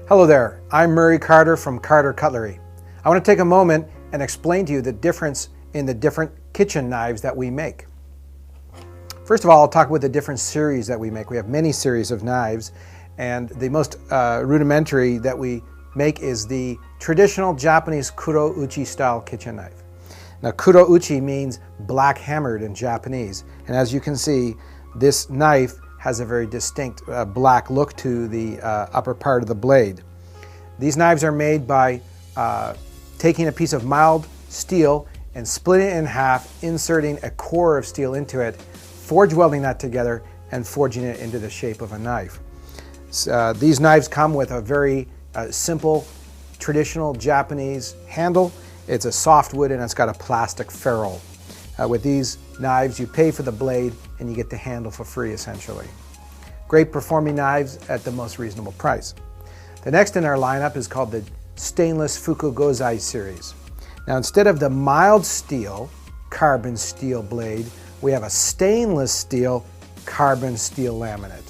Hello there, I'm Murray Carter from Carter Cutlery. I want to take a moment and explain to you the difference in the different kitchen knives that we make. First of all, I'll talk about the different series that we make. We have many series of knives, and the most rudimentary that we make is the traditional Japanese kuro-uchi style kitchen knife. Now, kuro-uchi means black hammered in Japanese, and as you can see, this knife has a very distinct black look to the upper part of the blade. These knives are made by taking a piece of mild steel and splitting it in half, inserting a core of steel into it, forge welding that together, and forging it into the shape of a knife. These knives come with a very simple, traditional Japanese handle. It's a soft wood and it's got a plastic ferrule. With these knives, you pay for the blade and you get the handle for free, essentially. Great performing knives at the most reasonable price. The next in our lineup is called the stainless Fukugozai series. Now, instead of the mild steel, carbon steel blade, we have a stainless steel, carbon steel laminate.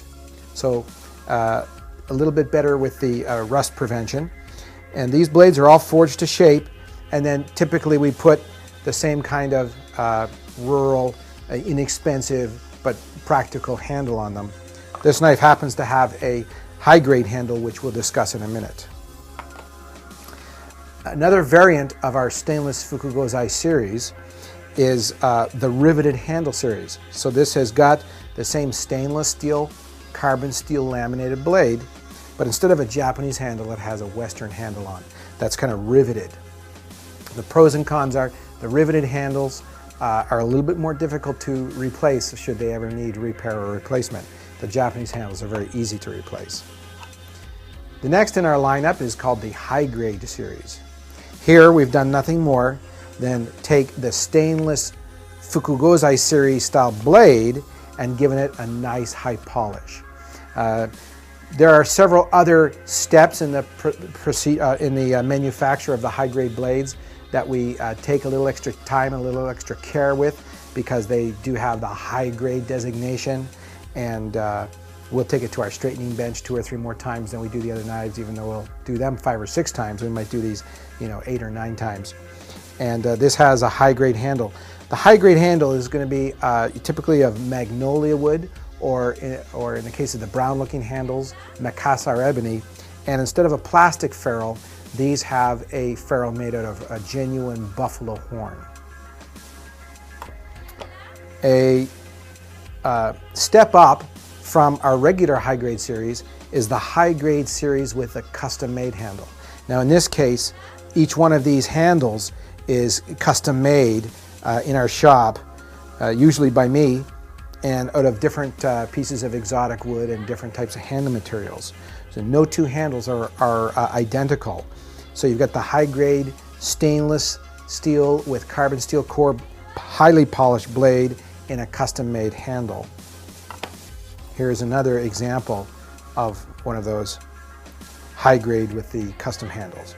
So a little bit better with the rust prevention. And these blades are all forged to shape, and then typically we put the same kind of rural, inexpensive, but practical handle on them. This knife happens to have a high-grade handle, which we'll discuss in a minute. Another variant of our stainless Fukugozai series is the riveted handle series. So this has got the same stainless steel, carbon steel laminated blade, but instead of a Japanese handle, it has a Western handle on. That's kind of riveted. The pros and cons are the riveted handles are a little bit more difficult to replace should they ever need repair or replacement. The Japanese handles are very easy to replace. The next in our lineup is called the high-grade series. Here we've done nothing more than take the stainless Fukugozai series style blade and given it a nice high polish. There are several other steps in the manufacture of the high-grade blades that we take a little extra time, a little extra care with, because they do have the high-grade designation, and we'll take it to our straightening bench 2 or 3 more times than we do the other knives, even though we'll do them 5 or 6 times. We might do these, 8 or 9 times. And this has a high-grade handle. The high-grade handle is going to be typically of magnolia wood, or in the case of the brown-looking handles, macassar ebony. And instead of a plastic ferrule, these have a ferrule made out of a genuine buffalo horn. A step up from our regular high-grade series is the high-grade series with a custom-made handle. Now, in this case, each one of these handles is custom-made in our shop, usually by me, and out of different pieces of exotic wood and different types of handle materials. So no two handles are identical. So you've got the high-grade stainless steel with carbon steel core, highly polished blade in a custom-made handle. Here's another example of one of those high-grade with the custom handles.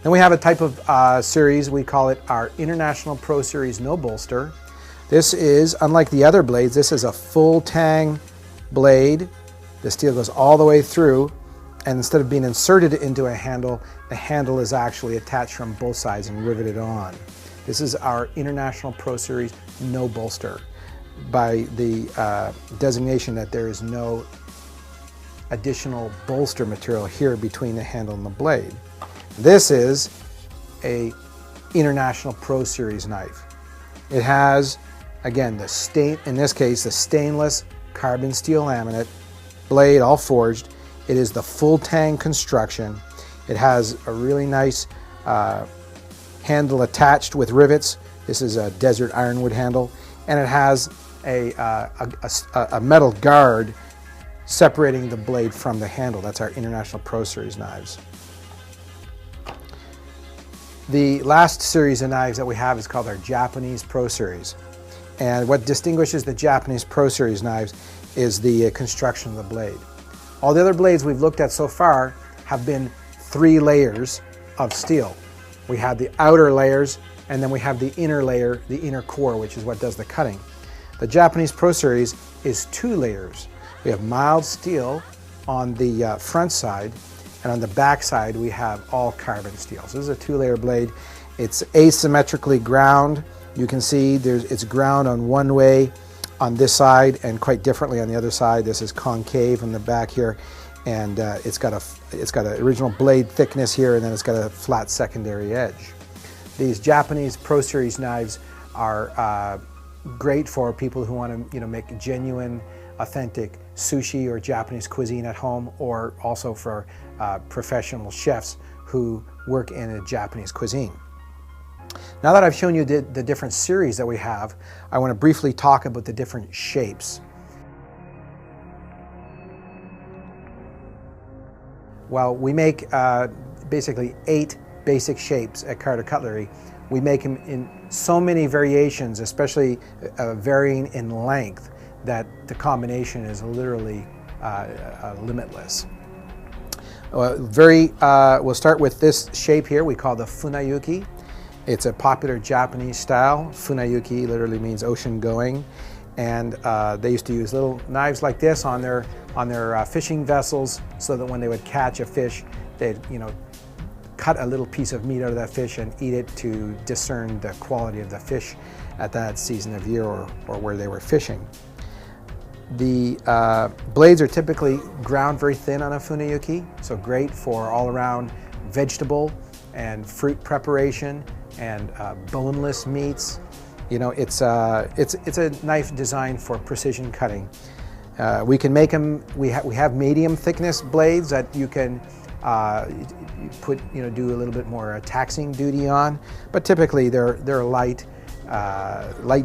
Then we have a type of series, we call it our International Pro Series No Bolster. This is, unlike the other blades, this is a full tang blade. The steel goes all the way through, and instead of being inserted into a handle, the handle is actually attached from both sides and riveted on. This is our International Pro Series No Bolster, by the designation that there is no additional bolster material here between the handle and the blade. This is a International Pro Series knife. It has, again, in this case, the stainless carbon steel laminate blade, all forged. It is the full tang construction. It has a really nice handle attached with rivets. This is a desert ironwood handle, and it has a metal guard separating the blade from the handle. That's our International Pro Series knives. The last series of knives that we have is called our Japanese Pro Series. And what distinguishes the Japanese Pro Series knives is the construction of the blade. All the other blades we've looked at so far have been 3 layers of steel. We have the outer layers, and then we have the inner layer, the inner core, which is what does the cutting. The Japanese Pro Series is 2 layers. We have mild steel on the front side, and on the back side we have all carbon steel. So this is a two-layer blade. It's asymmetrically ground. You can see it's ground on one way on this side and quite differently on the other side. This is concave in the back here, and it's got an original blade thickness here, and then it's got a flat secondary edge. These Japanese Pro Series knives are great for people who want to make genuine, authentic sushi or Japanese cuisine at home, or also for professional chefs who work in a Japanese cuisine. Now that I've shown you the different series that we have, I want to briefly talk about the different shapes. Well, we make basically 8 basic shapes at Carter Cutlery. We make them in so many variations, especially varying in length, that the combination is literally limitless. We'll start with this shape here we call the funayuki. It's a popular Japanese style. Funayuki literally means ocean going, and they used to use little knives like this on their fishing vessels, so that when they would catch a fish, they'd cut a little piece of meat out of that fish and eat it to discern the quality of the fish at that season of year or where they were fishing. The blades are typically ground very thin on a funayuki, so great for all-around vegetable and fruit preparation and boneless meats. It's a knife designed for precision cutting. We can make them. We have medium thickness blades that you can do a little bit more taxing duty on, but typically they're light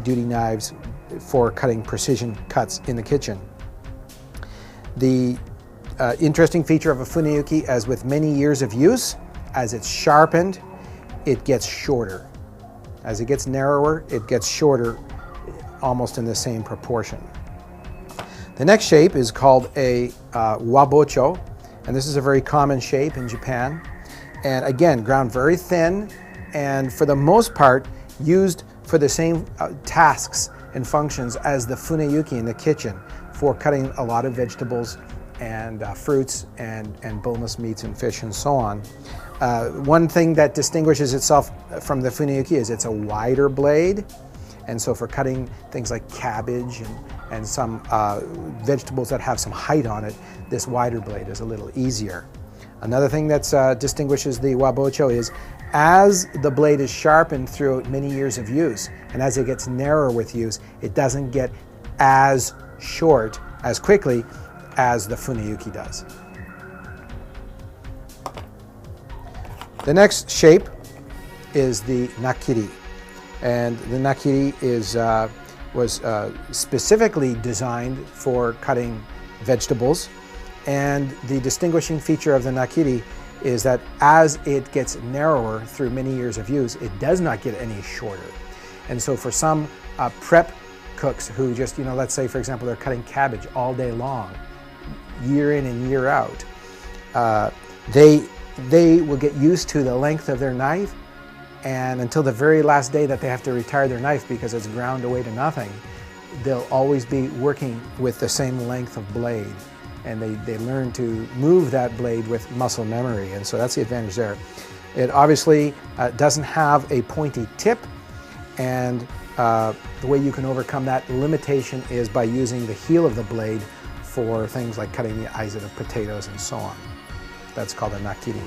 duty knives for cutting precision cuts in the kitchen. The interesting feature of a funayuki, as with many years of use, as it's sharpened, it gets shorter. As it gets narrower, it gets shorter, almost in the same proportion. The next shape is called a wabocho, and this is a very common shape in Japan. And again, ground very thin, and for the most part used for the same tasks and functions as the funayuki in the kitchen, for cutting a lot of vegetables and fruits and boneless meats and fish and so on. One thing that distinguishes itself from the funayuki is it's a wider blade, and so for cutting things like cabbage and some vegetables that have some height on it, this wider blade is a little easier. Another thing that distinguishes the wabocho is, as the blade is sharpened throughout many years of use, and as it gets narrower with use, it doesn't get as short as quickly as the funayuki does. The next shape is the nakiri, and the nakiri was specifically designed for cutting vegetables, and the distinguishing feature of the nakiri is that as it gets narrower through many years of use, it does not get any shorter. And so for some prep cooks who just, let's say for example they're cutting cabbage all day long, year in and year out, they will get used to the length of their knife, and until the very last day that they have to retire their knife because it's ground away to nothing, they'll always be working with the same length of blade, and they learn to move that blade with muscle memory, and so that's the advantage there. It obviously doesn't have a pointy tip, and the way you can overcome that limitation is by using the heel of the blade for things like cutting the eyes of potatoes and so on. That's called a nakiri.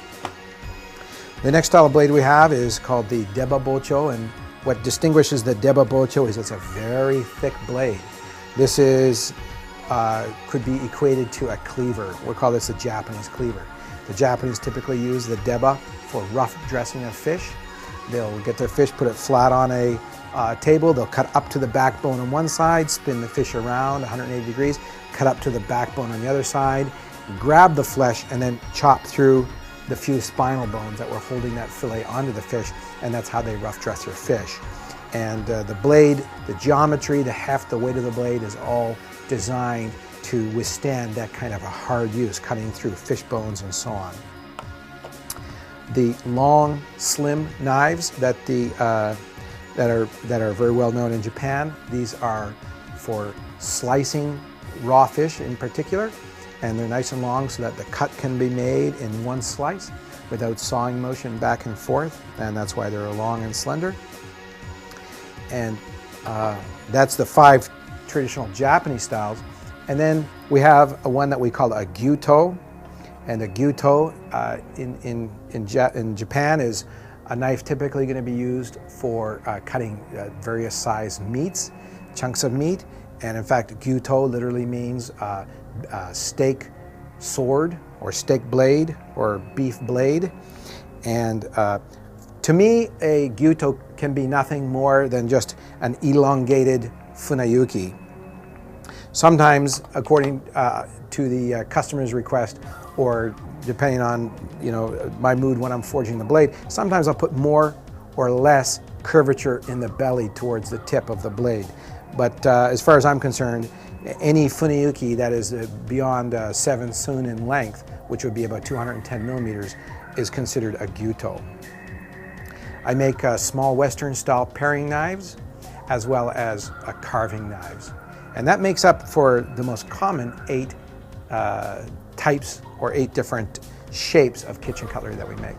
The next style of blade we have is called the debabocho, and what distinguishes the debabocho is it's a very thick blade. This is could be equated to a cleaver. We'll call this a Japanese cleaver. The Japanese typically use the deba for rough dressing of fish. They'll get their fish, put it flat on a table, they'll cut up to the backbone on one side, spin the fish around 180 degrees, cut up to the backbone on the other side, grab the flesh, and then chop through the few spinal bones that were holding that fillet onto the fish, and that's how they rough dress their fish. And the blade, the geometry, the heft, the weight of the blade is all designed to withstand that kind of a hard use, cutting through fish bones and so on. The long, slim knives that are very well known in Japan, these are for slicing raw fish in particular, and they're nice and long so that the cut can be made in one slice without sawing motion back and forth, and that's why they're long and slender. And that's the 5 traditional Japanese styles. And then we have a one that we call a gyuto, and the gyuto in Japan is a knife typically going to be used for cutting various size meats, chunks of meat. And in fact, gyuto literally means steak sword or steak blade or beef blade. And to me, a gyuto can be nothing more than just an elongated funayuki. Sometimes, according to the customer's request, or depending on my mood when I'm forging the blade, sometimes I'll put more or less curvature in the belly towards the tip of the blade. But as far as I'm concerned, any funayuki that is beyond 7 sun in length, which would be about 210 millimeters, is considered a gyuto. I make small Western style paring knives as well as carving knives. And that makes up for the most common 8 types or 8 different shapes of kitchen cutlery that we make.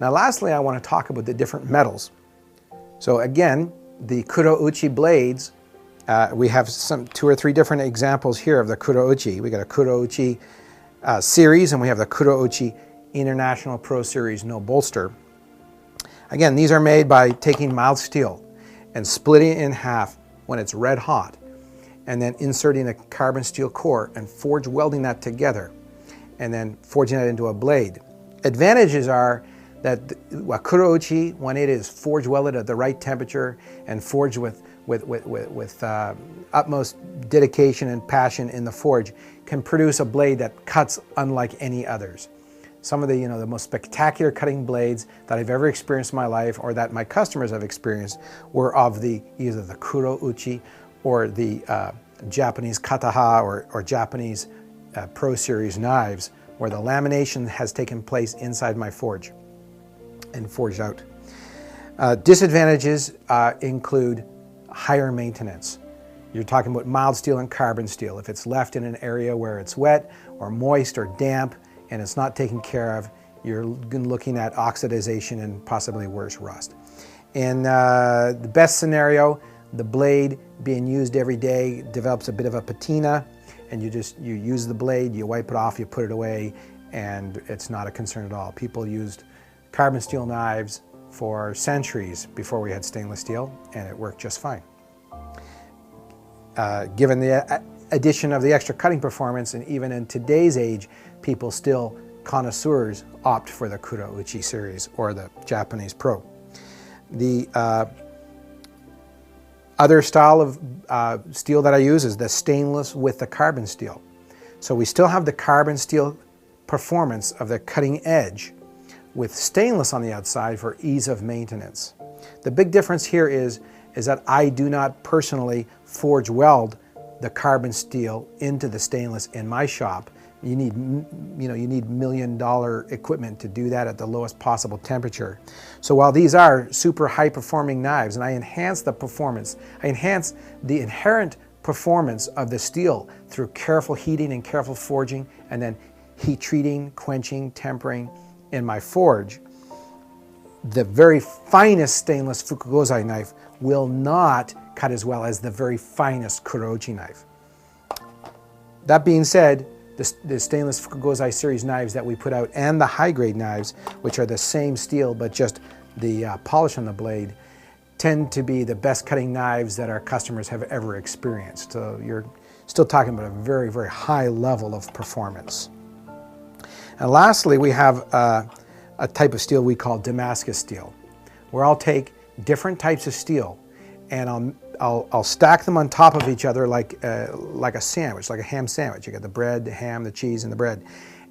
Now lastly, I want to talk about the different metals. So again, the kuro-uchi blades, we have 2 or 3 different examples here of the kuro-uchi. We got a kuro-uchi series, and we have the kuro-uchi International Pro Series no bolster. Again, these are made by taking mild steel and splitting it in half when it's red hot, and then inserting a carbon steel core and forge welding that together, and then forging that into a blade. Advantages are that a kuro-uchi, when it is forge welded at the right temperature and forged with utmost dedication and passion in the forge, can produce a blade that cuts unlike any others. Some of the the most spectacular cutting blades that I've ever experienced in my life, or that my customers have experienced, were of either the kuro-uchi or the Japanese kataha or Japanese Pro Series knives, where the lamination has taken place inside my forge and forged out. Disadvantages include higher maintenance. You're talking about mild steel and carbon steel. If it's left in an area where it's wet or moist or damp and it's not taken care of, you're looking at oxidization and possibly worse, rust. In the best scenario, the blade being used every day develops a bit of a patina, and you use the blade, you wipe it off, you put it away, and it's not a concern at all. People used carbon steel knives for centuries before we had stainless steel, and it worked just fine. Given the addition of the extra cutting performance, and even in today's age, people still, connoisseurs, opt for the kuro-uchi series or the Japanese Pro. The other style of steel that I use is the stainless with the carbon steel. So we still have the carbon steel performance of the cutting edge with stainless on the outside for ease of maintenance. The big difference here is that I do not personally forge weld the carbon steel into the stainless in my shop. You need $1 million equipment to do that at the lowest possible temperature. So while these are super high performing knives, and I enhance the performance, I enhance the inherent performance of the steel through careful heating and careful forging, and then heat treating, quenching, tempering in my forge. the very finest stainless fukugozai knife will not cut as well as the very finest kuro-uchi knife. That being said, the stainless fukugozai series knives that we put out and the high-grade knives, which are the same steel but just the polish on the blade, tend to be the best cutting knives that our customers have ever experienced. So you're still talking about a very, very high level of performance. And lastly, we have a type of steel we call Damascus steel, where I'll take different types of steel and I'll stack them on top of each other like a sandwich, like a ham sandwich. You got the bread, the ham, the cheese, and the bread.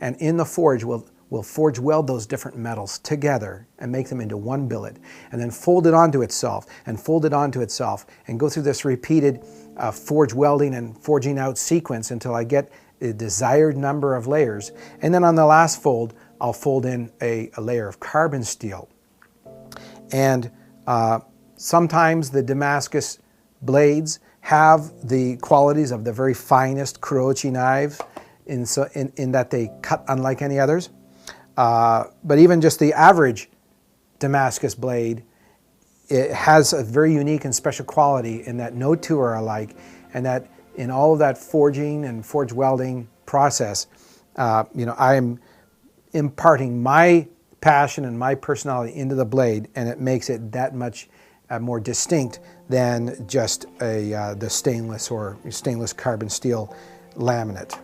And in the forge, we'll forge weld those different metals together and make them into one billet, and then fold it onto itself and fold it onto itself and go through this repeated forge welding and forging out sequence until I get the desired number of layers. And then on the last fold, I'll fold in a layer of carbon steel. And sometimes the Damascus blades have the qualities of the very finest kuro-uchi knives in that they cut unlike any others. But even just the average Damascus blade, it has a very unique and special quality in that no two are alike, and that in all of that forging and forge welding process, I'm imparting my passion and my personality into the blade, and it makes it that much more distinct than just the stainless or stainless carbon steel laminate.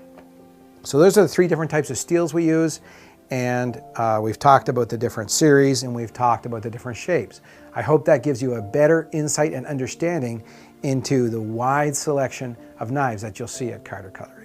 So those are the three different types of steels we use, and we've talked about the different series and we've talked about the different shapes. I hope that gives you a better insight and understanding into the wide selection of knives that you'll see at Carter Cutlery.